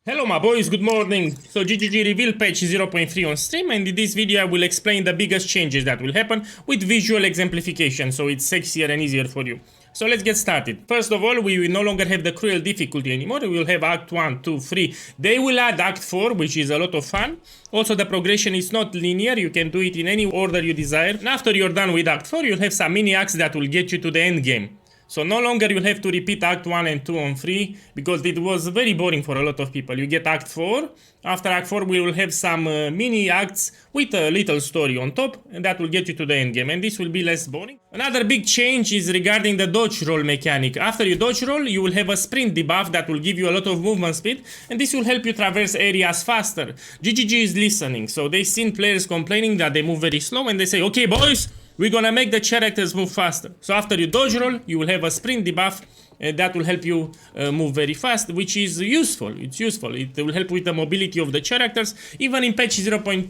Hello my boys, good morning. So GGG reveal patch 0.3 on stream, and in this video I will explain the biggest changes that will happen with visual exemplification, so it's sexier and easier for you. So let's get started. First of all, we will no longer have the cruel difficulty anymore. We will have Act 1, 2, 3. They will add Act 4, which is a lot of fun. Also, the progression is not linear. You can do it in any order you desire. And after you're done with Act 4, you'll have some mini acts that will get you to the end game. So no longer you'll have to repeat Act 1 and 2 on 3, because it was very boring for a lot of people. You get Act 4. After Act 4 we will have some mini acts with a little story on top, and that will get you to the end game, and this will be less boring. Another big change is regarding the dodge roll mechanic. After you dodge roll, you will have a sprint debuff that will give you a lot of movement speed, and this will help you traverse areas faster. GGG is listening, so they've seen players complaining that they move very slow, and they say, okay boys, we're gonna make the characters move faster. So after you dodge roll, you will have a sprint debuff that will help you move very fast, which is useful. It's useful. It will help with the mobility of the characters. Even in patch 0.2,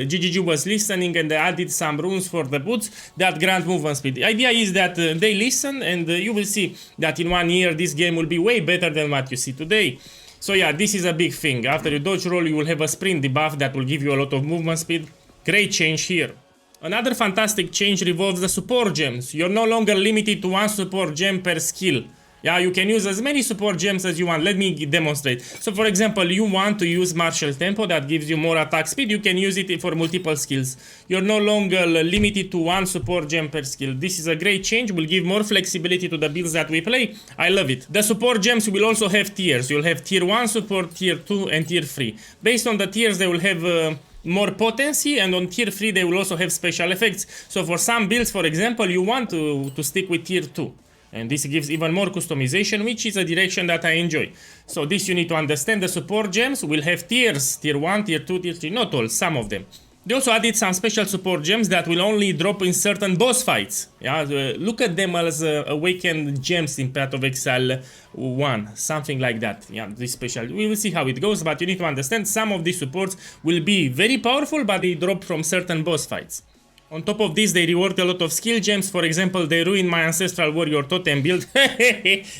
GGG was listening and they added some runes for the boots that grant movement speed. The idea is that they listen, and you will see that in 1 year this game will be way better than what you see today. So yeah, this is a big thing. After you dodge roll, you will have a sprint debuff that will give you a lot of movement speed. Great change here. Another fantastic change revolves the support gems. You're no longer limited to one support gem per skill. Yeah, you can use as many support gems as you want. Let me demonstrate. So for example, you want to use martial tempo that gives you more attack speed. You can use it for multiple skills. You're no longer limited to one support gem per skill. This is a great change. Will give more flexibility to the builds that we play. I love it. The support gems will also have tiers. You'll have tier 1 support, tier 2 and tier 3. Based on the tiers, they will have more potency, and on tier 3 they will also have special effects. So for some builds, for example, you want to stick with tier 2, and this gives even more customization, which is a direction that I enjoy. So this you need to understand. The support gems will have tiers, tier 1, tier 2, tier 3, not all, some of them. They also added some special support gems that will only drop in certain boss fights. Yeah, look at them as awakened gems in Path of Exile 1, something like that. Yeah, this special. We will see how it goes, but you need to understand some of these supports will be very powerful, but they drop from certain boss fights. On top of this, they reward a lot of skill gems. For example, they ruined my Ancestral Warrior Totem build.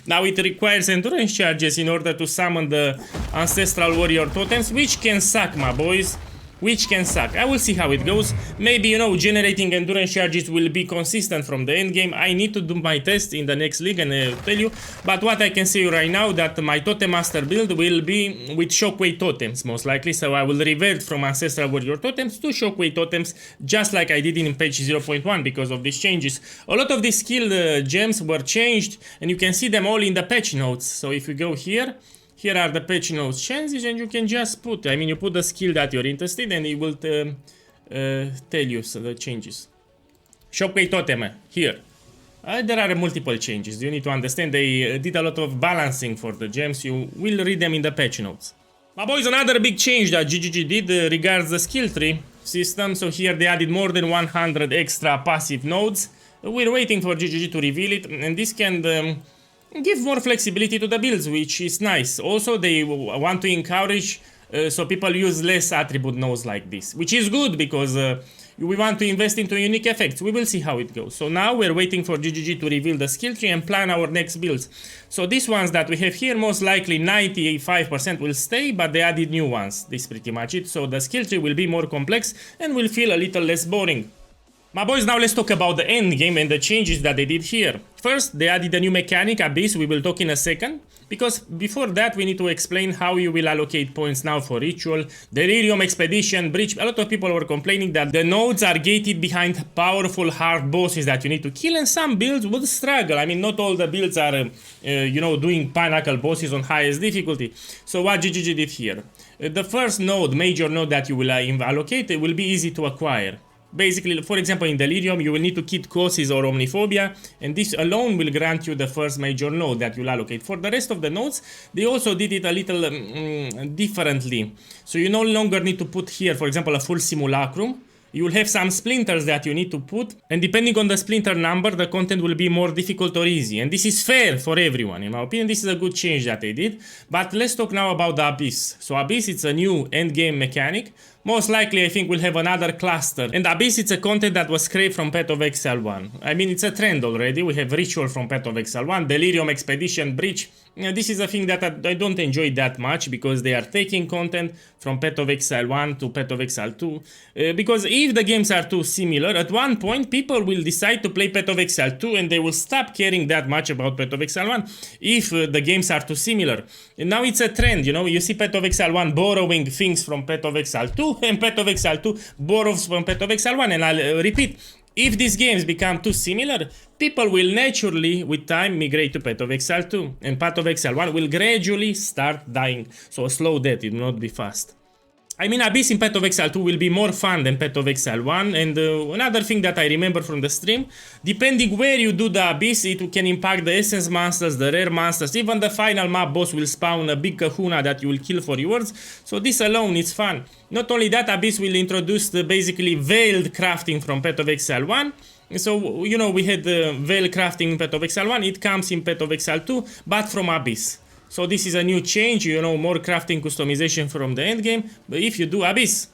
Now it requires endurance charges in order to summon the Ancestral Warrior Totems, which can suck, my boys. Which can suck. I will see how it goes. Maybe, you know, generating endurance charges will be consistent from the end game. I need to do my test in the next league and tell you. But what I can say right now, that my Totem Master build will be with Shockwave Totems, most likely. So I will revert from Ancestral Warrior Totems to Shockwave Totems, just like I did in patch 0.1 because of these changes. A lot of these skill gems were changed, and you can see them all in the patch notes. So if we go here, here are the patch notes changes, and you can just put, I mean, you put the skill that you're interested in, and it will tell you the changes. Shockwave Totem, here. There are multiple changes. You need to understand they did a lot of balancing for the gems. You will read them in the patch notes. My boys, another big change that GGG did regards the skill tree system. So here they added more than 100 extra passive nodes. We're waiting for GGG to reveal it, and this can give more flexibility to the builds, which is nice. Also, they want to encourage so people use less attribute nodes like this, which is good because we want to invest into unique effects. We will see how it goes. So now we're waiting for GGG to reveal the skill tree and plan our next builds. So these ones that we have here, most likely 95% will stay, but they added new ones. This is pretty much it. So the skill tree will be more complex and will feel a little less boring. My boys, now let's talk about the end game and the changes that they did here. First, they added a new mechanic, Abyss. We will talk in a second, because before that we need to explain how you will allocate points now for Ritual, Delirium, Expedition, Breach. A lot of people were complaining that the nodes are gated behind powerful hard bosses that you need to kill, and some builds would struggle. I mean, not all the builds are, you know, doing pinnacle bosses on highest difficulty. So what GGG did here? The first node, major node that you will allocate, it will be easy to acquire. Basically, for example, in Delirium, you will need to kit Causes or Omniphobia, and this alone will grant you the first major node that you'll allocate. For the rest of the nodes, they also did it a little differently. So you no longer need to put here, for example, a full Simulacrum. You will have some splinters that you need to put, and depending on the splinter number, the content will be more difficult or easy. And this is fair for everyone. In my opinion, this is a good change that they did. But let's talk now about the Abyss. So Abyss, it's a new endgame mechanic. Most likely, I think we'll have another cluster. And Abyss, it's a content that was scraped from Path of Exile 1. I mean, it's a trend already. We have Ritual from Path of Exile 1, Delirium, Expedition, Breach. This is a thing that I don't enjoy that much because they are taking content from Path of Exile 1 to Path of Exile 2. Because if the games are too similar, at one point people will decide to play Path of Exile 2 and they will stop caring that much about Path of Exile 1 if the games are too similar. And now it's a trend, you know, you see Path of Exile 1 borrowing things from Path of Exile 2 and Path of Exile 2 borrows from Path of Exile 1, and I'll repeat. If these games become too similar, people will naturally, with time, migrate to Path of Exile 2, and Path of Exile 1 will gradually start dying. So a slow death, it will not be fast. I mean, Abyss in Path of Exile 2 will be more fun than Path of Exile 1, and another thing that I remember from the stream, depending where you do the Abyss, it can impact the essence monsters, the rare monsters, even the final map boss will spawn a big kahuna that you will kill for rewards, so this alone is fun. Not only that, Abyss will introduce the basically veiled crafting from Path of Exile 1, so, you know, we had the veil crafting in Path of Exile 1, it comes in Path of Exile 2, but from Abyss. So this is a new change, you know, more crafting customization from the endgame, but if you do Abyss.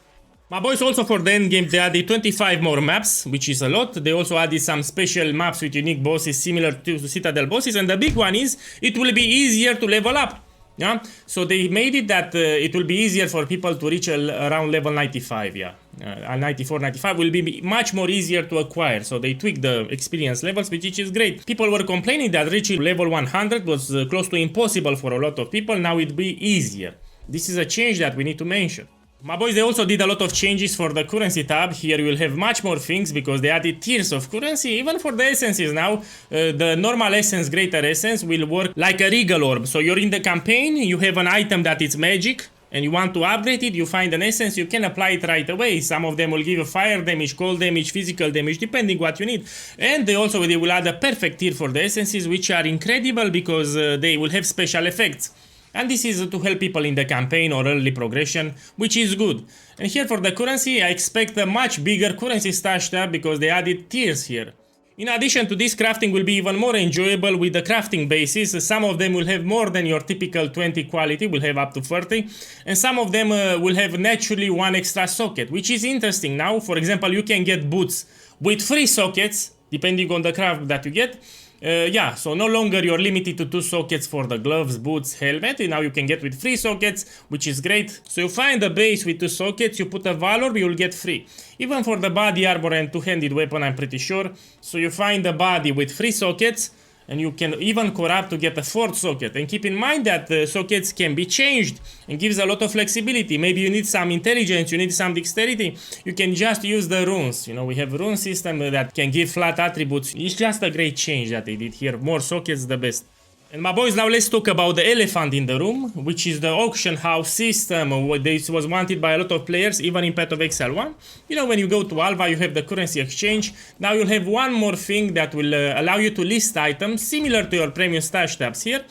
My boys, also for the endgame, they added 25 more maps, which is a lot. They also added some special maps with unique bosses similar to Citadel bosses, and the big one is, it will be easier to level up. Yeah, so they made it that it will be easier for people to reach around level 95, yeah. 94, 95 will be much more easier to acquire, so they tweaked the experience levels, which is great. People were complaining that reaching level 100 was close to impossible for a lot of people, now it will be easier. This is a change that we need to mention. My boys, they also did a lot of changes for the currency tab. Here you will have much more things because they added tiers of currency. Even for the essences now, the normal essence, greater essence will work like a regal orb. So you're in the campaign, you have an item that is magic and you want to upgrade it, you find an essence, you can apply it right away. Some of them will give you fire damage, cold damage, physical damage, depending what you need. And they will add a perfect tier for the essences, which are incredible because they will have special effects. And this is to help people in the campaign or early progression, which is good. And here for the currency, I expect a much bigger currency stash tab because they added tiers here. In addition to this, crafting will be even more enjoyable with the crafting bases. Some of them will have more than your typical 20 quality, will have up to 30. And some of them will have naturally one extra socket, which is interesting. Now, for example, you can get boots with 3 sockets, depending on the craft that you get. Yeah, so no longer you're limited to 2 sockets for the gloves, boots, helmet. And now you can get with 3 sockets, which is great. So you find a base with 2 sockets, you put a valor, you'll get 3. Even for the body armor and 2-handed weapon, I'm pretty sure. So you find a body with 3 sockets, and you can even corrupt to get a 4th socket. And keep in mind that the sockets can be changed and gives a lot of flexibility. Maybe you need some intelligence, you need some dexterity. You can just use the runes. You know, we have a rune system that can give flat attributes. It's just a great change that they did here. More sockets, the best. And my boys, now let's talk about the elephant in the room, which is the auction house system. This was wanted by a lot of players, even in Path of Exile 1. You know, when you go to Alva, you have the currency exchange. Now you'll have one more thing that will allow you to list items, similar to your premium stash tabs here.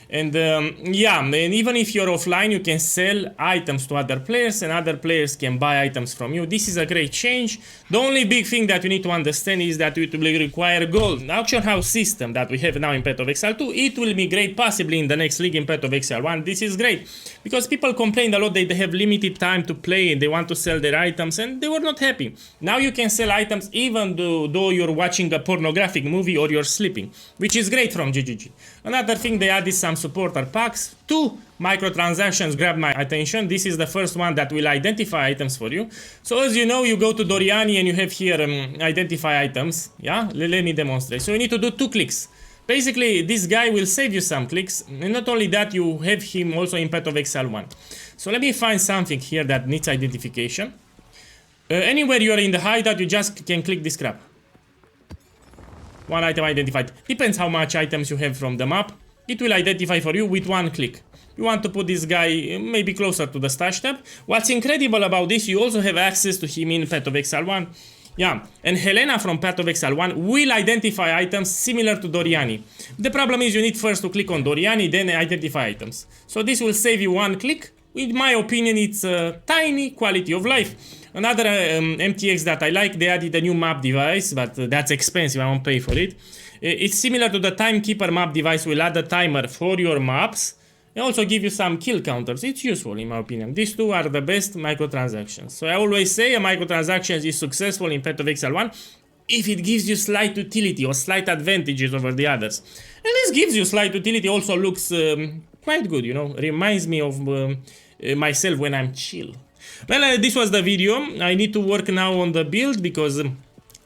And yeah, and even if you're offline, you can sell items to other players and other players can buy items from you. This is a great change. The only big thing that you need to understand is that it will require gold. The auction house system that we have now in Path of Exile 2, it will migrate possibly in the next league in Path of Exile 1. This is great because people complained a lot that they have limited time to play and they want to sell their items and they were not happy. Now you can sell items even though you're watching a pornographic movie or you're sleeping, which is great from GGG. Another thing, they added some supporter packs. 2 microtransactions grabbed my attention. This is the first one that will identify items for you. So as you know, you go to Doriani and you have here identify items. Yeah, let me demonstrate. So you need to do 2 clicks. Basically, this guy will save you some clicks. And not only that, you have him also in Path of Exile 1. So let me find something here that needs identification. Anywhere you are in the hideout, you just can click this crap. 1 item identified. Depends how much items you have from the map. It will identify for you with 1 click. You want to put this guy maybe closer to the stash tab. What's incredible about this, you also have access to him in Path of Exile 1. Yeah, and Helena from Path of Exile 1 will identify items similar to Doriani. The problem is you need first to click on Doriani, then identify items. So this will save you 1 click in my opinion, it's a tiny quality of life. Another MTX that I like, they added a new map device, but that's expensive, I won't pay for it. It's similar to the timekeeper map device, will add a timer for your maps, and also give you some kill counters. It's useful in my opinion. These two are the best microtransactions. So I always say a microtransaction is successful in Path of Exile 1 if it gives you slight utility or slight advantages over the others. And this gives you slight utility, also looks quite good, you know, reminds me of myself when I'm chill. Well, this was the video. I need to work now on the build because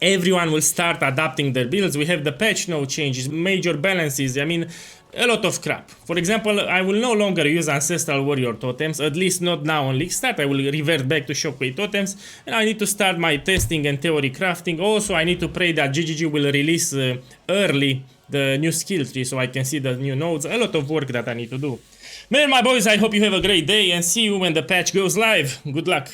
everyone will start adapting their builds. We have the patch note changes, major balances, I mean, a lot of crap. For example, I will no longer use Ancestral Warrior totems, at least not now on League Start. I will revert back to Shockwave totems, and I need to start my testing and theory crafting. Also, I need to pray that GGG will release early the new skill tree so I can see the new nodes. A lot of work that I need to do. Man, my boys, I hope you have a great day and see you when the patch goes live. Good luck.